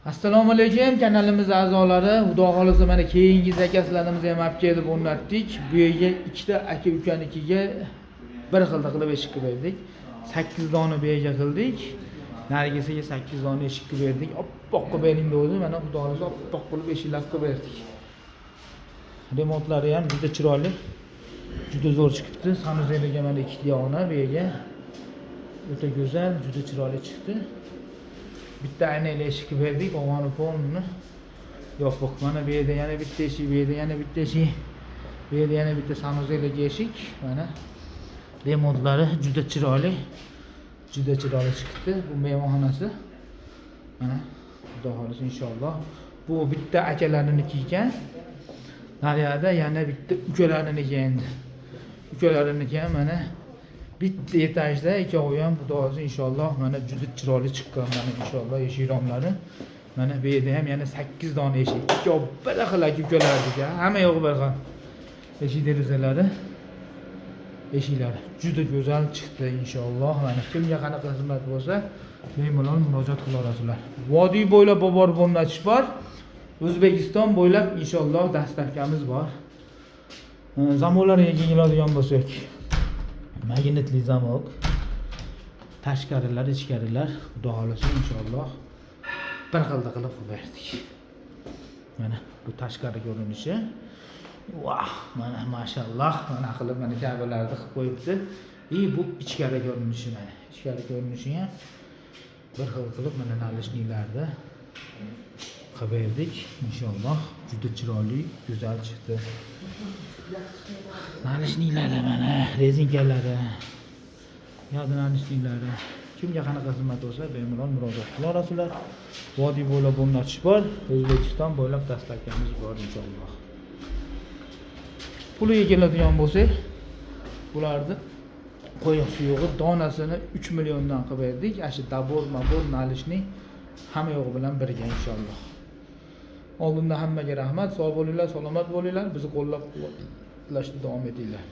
Assalomu alaykum kanalimiz a'zolari. Xudo xolisa mana keyingi zakazlarimizni ham olib kelib o'rnatdik. Bu yerga ikkita aka ukanikiga bir xilda qilib eshik berdik. 8 dona bu yerga qildik. Narigisiga 8 dona eshik berdik. Oppoq qilib bering dedi. Mana xudo xolisa oppoq qilib eshiklar qilib berdik. Remontlari ham juda chiroyli. Juda zo'r chiqibdi. Sanuzeliga mana ikkita yog'na bu yerga. O'ta go'zal, juda chiroyli chiqdi. Bitta aynali eshik berdik, og'ani polni yopiq. Mana bu yerda yana bitta eshik, bu yerda yana bitta eshik. Bu yerda yana bitta sanuzeliga eshik. Mana remontlari juda chiroyli chiqdi. Bu mehmonxonasi. Mana xudo xolisa inshaalloh. Bu bitta akalarniki ekan. Nariyada yana bitta ukalariniki endi. Ukalariniki ham mana bitta etajda ikkovi ham xudo xolisa inshaalloh mana juda chiroyli chiqqan mana inshaalloh eshik romlari. Mana bu yerda ham yana 8 dona eshik. Ikkovi bir xil ukalarniki, hamma yo'q bir xil. Eshik derazalari, eshiklari juda go'zal chiqdi inshaalloh. Mana kimga qanaqa xizmat bo'lsa, bemalol murojaat qila olasizlar. Vodiy bo'ylab borib o'rnatish bor. O'zbekiston bo'ylab inshaalloh dastavkamiz bor. Zamonlarga keladigan bo'lsak, magnitli zamok, tashqarilar, ichkarilar xudo xolisa inshaalloh bir xilda qilib berdik. Mana bu tashqari ko'rinishi. Vah, mana mashalloh, mana qilib mana kabalarni qilib qo'yibdi. Bu ichkari ko'rinishi mana. Ichkari ko'rinishi ham bir xil qilib mana nalishniklarda qilib berdik. Inshaalloh juda chiroyli, go'zal chiqdi. Nalishniklari mana, rezinkalari, yo'q nalishniklari. Kimga qanaqa xizmat bo'lsa, bemalol murojaat qila olasizlar. Vodiy bo'ylab o'rnatish bor, O'zbekiston bo'ylab dastavkamiz bor inshaalloh. Puliga keladigan bo'lsak, bularni qo'yiq suyug'i donasini 3 milliondan qilib berdik. Ashi dabor, nalishnik hamma yo'q bilan birga inshaalloh. Oldinda hammaga rahmat, sog' bo'linglar, salomat bo'linglar, bizni qo'llab-quvvatlashda davom etinglar.